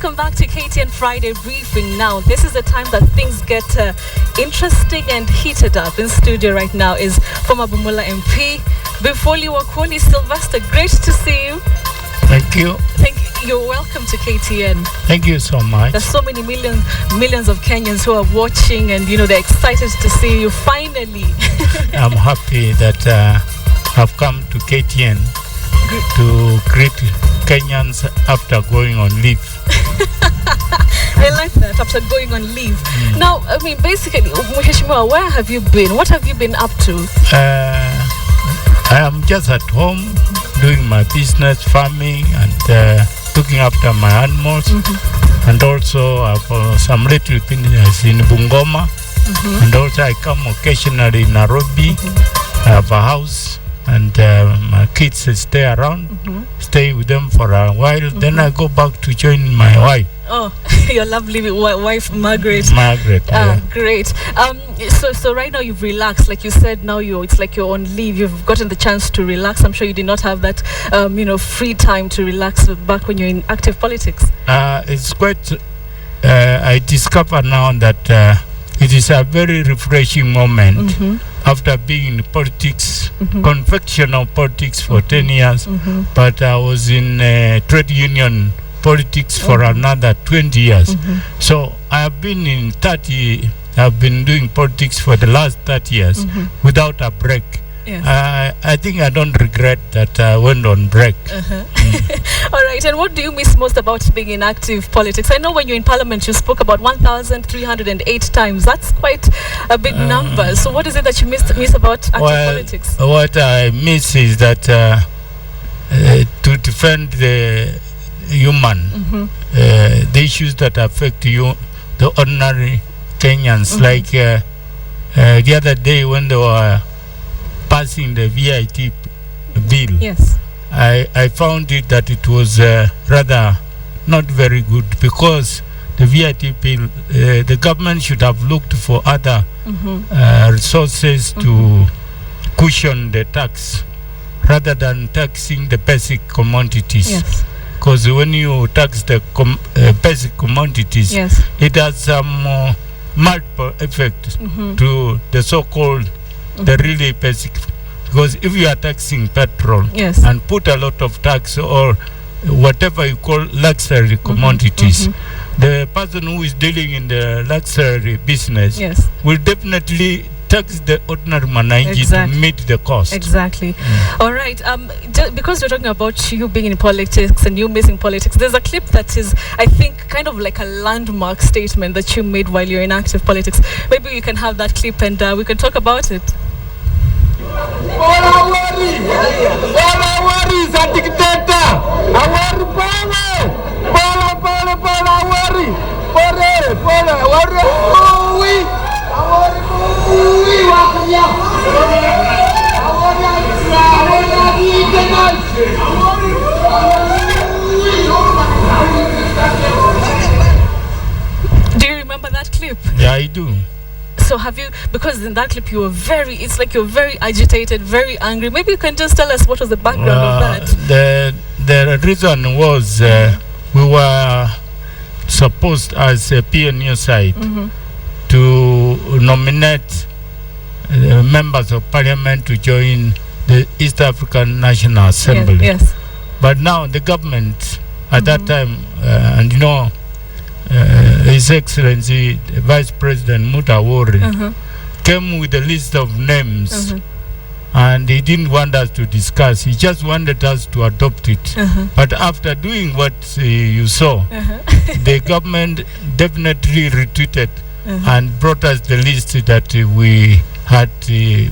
Welcome back to KTN Friday Briefing. Now, this is the time that things get interesting and heated up. In studio right now is former Bumula MP, Bifwoli Wakwoli. Sylvester, great to see you. Thank you. You're welcome to KTN. Thank you so much. There's so many millions of Kenyans who are watching, and they're excited to see you finally. I'm happy that I've come to KTN to greet Kenyans after going on leave. I like that, after going on leave. Now, I mean, basically, Mheshimiwa, where have you been? What have you been up to? I am just at home doing my business, farming, and looking after my animals. And also I have some little business in Bungoma. And also I come occasionally in Nairobi. I have a house, and my kids stay around, stay with them for a while. Then I go back to join my wife. Oh, your lovely wife, Margaret. Yeah. Great. So right now you've relaxed, like you said. Now it's like you're on leave. You've gotten the chance to relax. I'm sure you did not have that, free time to relax back when you're in active politics. It's quite. I discover now that it is a very refreshing moment after being in politics, conventional politics for 10 years. But I was in trade union politics for another 20 years. So I've been doing politics for the last 30 years without a break. Yes. I think I don't regret that I went on break. All right, and what do you miss most about being in active politics? I know when you're in parliament you spoke about 1,308 times. That's quite a big number. So what is it that you miss about active politics? What I miss is that to defend the human, the issues that affect you, the ordinary Kenyans, like the other day when they were passing the VIT bill. Yes. I found it that it was rather not very good, because the VIT bill, the government should have looked for other resources to cushion the tax rather than taxing the basic commodities. Yes. Because when you tax the basic commodities, it has some multiple effects to the so-called the really basic. Because if you are taxing petrol and put a lot of tax or whatever you call luxury commodities, the person who is dealing in the luxury business will definitely tax the ordinary manager to meet the cost. Exactly. All right. Because we're talking about you being in politics and you missing politics, there's a clip that is, I think, kind of like a landmark statement that you made while you're in active politics. Maybe you can have that clip and we can talk about it. Do you remember that clip? Yeah, I do. So have you, because in that clip you're very agitated, very angry. Maybe you can just tell us what was the background of that. The reason was we were supposed as a PNU side to nominate members of parliament to join the East African National Assembly. Yes. But now the government at that time, and His Excellency Vice President Mutawori came with a list of names, and he didn't want us to discuss. He just wanted us to adopt it. But after doing what you saw, the government definitely retreated and brought us the list that we had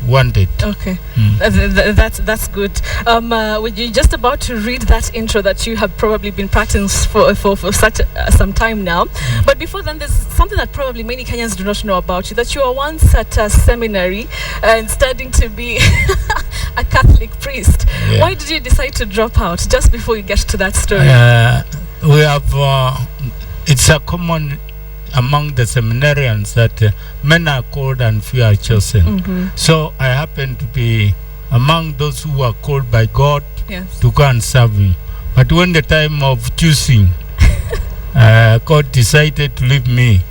wanted. Okay, that's good. You're just about to read that intro that you have probably been practicing for such some time now. But before then, there's something that probably many Kenyans do not know about you, that you were once at a seminary and studying to be a Catholic priest. Why did you decide to drop out just before you get to that story? We have, it's a common among the seminarians that men are called and few are chosen. So I happen to be among those who are called by God to go and serve Him. But when the time of choosing God decided to leave me.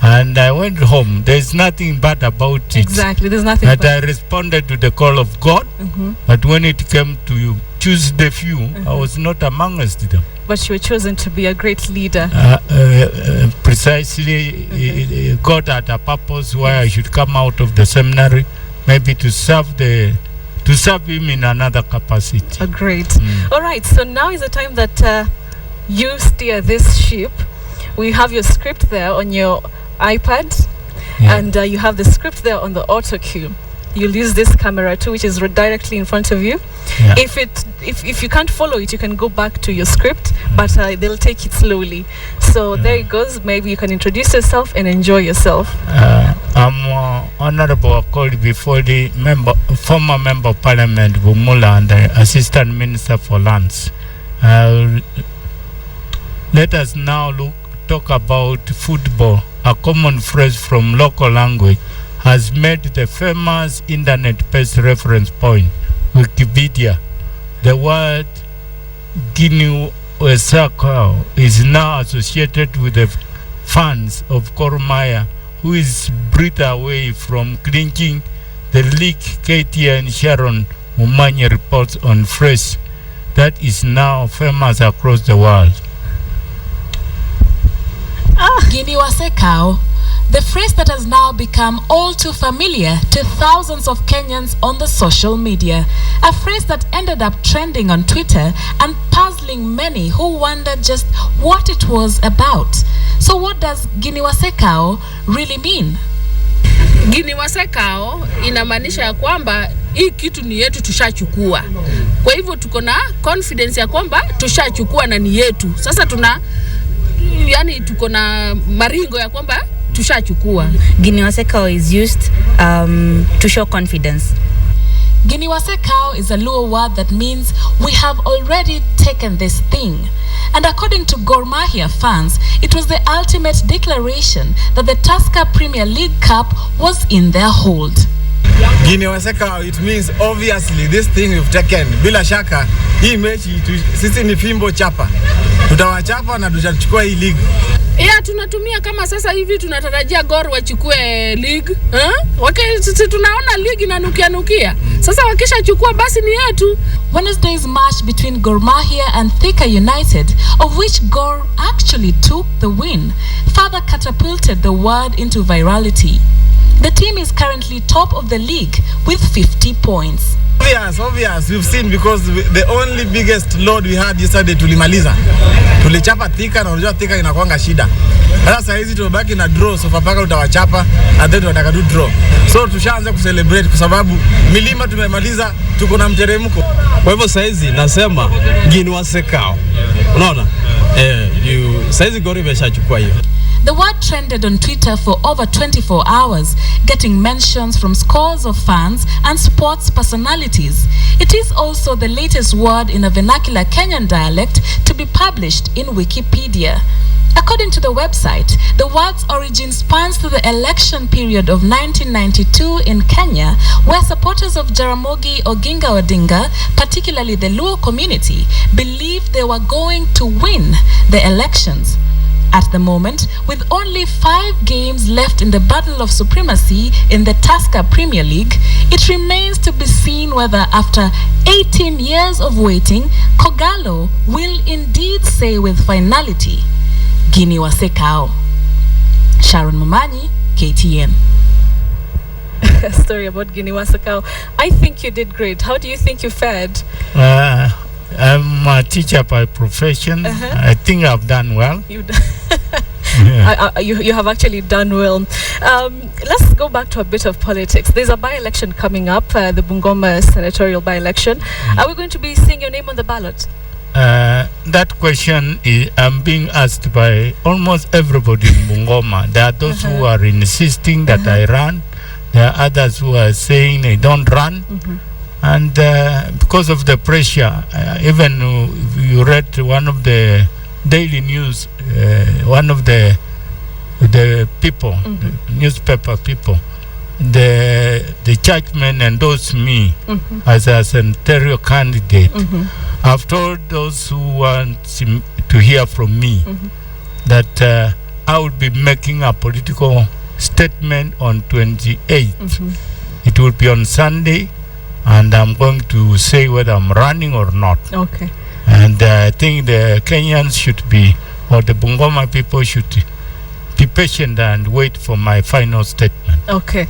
And I went home. There's nothing bad about it. Exactly, there's nothing but bad. I responded to the call of God. But when it came to choose the few, I was not amongst them. But you were chosen to be a great leader. Precisely, God had a purpose why I should come out of the seminary, maybe to serve him in another capacity. Great. All right, so now is the time that you steer this ship. We have your script there on your iPad, and you have the script there on the auto cue. You'll use this camera too, which is directly in front of you. If you can't follow it, you can go back to your script, but they'll take it slowly. So there it goes. Maybe you can introduce yourself and enjoy yourself. I'm Honorable Wakwoli Bifwoli, former member of Parliament Bumula and Assistant Minister for Lands. Let us now talk about football. A common phrase from local language has made the famous internet-based reference point, Wikipedia. The word Giniwasekao is now associated with the fans of Gor Mahia, who is breathed away from clinching the league. Katie and Sharon Mumanyi reports on phrase that is now famous across the world. Giniwasekao, the phrase that has now become all too familiar to thousands of Kenyans on the social media. A phrase that ended up trending on Twitter and puzzling many who wondered just what it was about. So what does Giniwasekao really mean? Giniwasekao inamaanisha ya kwamba hii kitu ni yetu, tushachukua. Kwa hivyo tuko na confidence ya kwamba tushachukua na ni yetu. Sasa tuko na maringo ya kwamba tushachukua. Giniwasekao is used to show confidence. Giniwasekao is a Luo word that means we have already taken this thing. And according to Gor Mahia fans, it was the ultimate declaration that the Tusker Premier League Cup was in their hold. Giniwasekao, it means obviously this thing we've taken. Bila shaka, hii mechi sisi ni fimbo chapa. Tutawachapa na tutachukua hii league. Tunatumia kama sasa hivi tunatarajia Gor wachukue league. Sisi tunaona league inanukia. Sasa wakishachukua basi ni yetu. Wednesday's match between Gor Mahia and Thika United, of which Gor actually took the win, further catapulted the word into virality. The team is currently top of the league with 50 points. Obvious. We've seen because the only biggest load we had yesterday tulimaliza. Tulichapa Thika na unajua Thika inakuanga shida. Sasa hizi tumebaki na draw, so paka utawachapa and then tunataka tu draw. So tushaanza kucelebrate kwa sababu milima tumemaliza, tuko na mteremko. Kwa hivyo saizi nasema Giniwasekao. Unaona? Saizi Gor imeshachukua hiyo. The word trended on Twitter for over 24 hours, getting mentions from scores of fans and sports personalities. It is also the latest word in a vernacular Kenyan dialect to be published in Wikipedia. According to the website, the word's origin spans to the election period of 1992 in Kenya, where supporters of Jaramogi Oginga Odinga, particularly the Luo community, believed they were going to win the elections. At the moment, with only 5 games left in the battle of supremacy in the Tusker Premier League, it remains to be seen whether after 18 years of waiting, Kogalo will indeed say with finality, Giniwasekao. Sharon Mumanyi, KTN. A story about Giniwasekao. I think you did great. How do you think you fared? I'm a teacher by profession. I think I've done well. You have actually done well. Let's go back to a bit of politics. There's a by-election coming up, the Bungoma senatorial by-election. Are we going to be seeing your name on the ballot? That question is being asked by almost everybody in Bungoma. There are those who are insisting that I run. There are others who are saying I don't run. And because of the pressure, even you read one of the daily news, one of the people, the newspaper people, the churchmen endorsed me as a senatorial candidate. I've told those who want to hear from me that I will be making a political statement on 28th. It will be on Sunday, and I'm going to say whether I'm running or not. Okay. And I think the Kenyans should be, or the Bungoma people should be patient and wait for my final statement. Okay,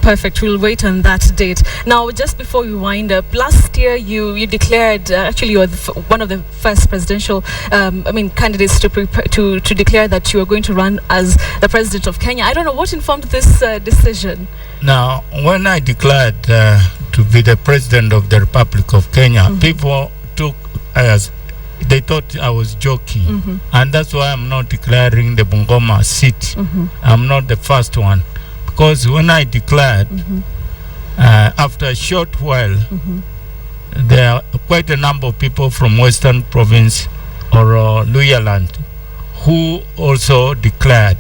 perfect. We'll wait on that date. Now, just before we wind up, last year you declared, actually you were one of the first presidential, candidates to declare that you were going to run as the president of Kenya. I don't know what informed this decision. Now, when I declared to be the president of the Republic of Kenya, people took as they thought I was joking, and that's why I'm not declaring the Bungoma seat. I'm not the first one, because when I declared, after a short while, there are quite a number of people from Western Province or Luyaland who also declared,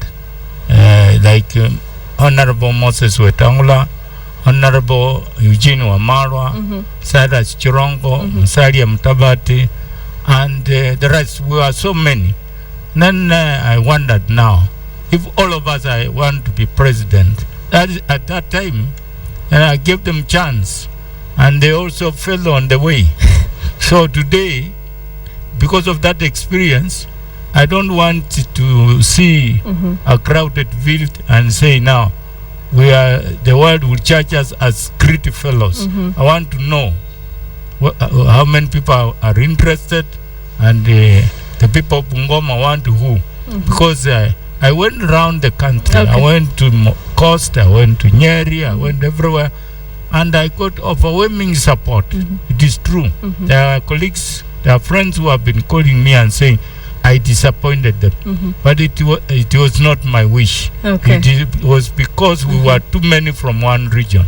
like Honorable Moses Wetangula, Honorable Eugene Wamalwa, Cyrus Chirongo, Musalia Mudavadi, and the rest. We are so many. Then I wondered now, if all of us I want to be president, at that time, I gave them chance, and they also fell on the way. So today, because of that experience, I don't want to see a crowded field and say now, the world will judge us as great fellows. I want to know how many people are interested, and the people of Bungoma want who. Because I went around the country. I went to Coast, I went to Nyeri, I went everywhere, and I got overwhelming support. It is true. There are colleagues, there are friends who have been calling me and saying I disappointed them. But it was not my wish. It was because we were too many from one region.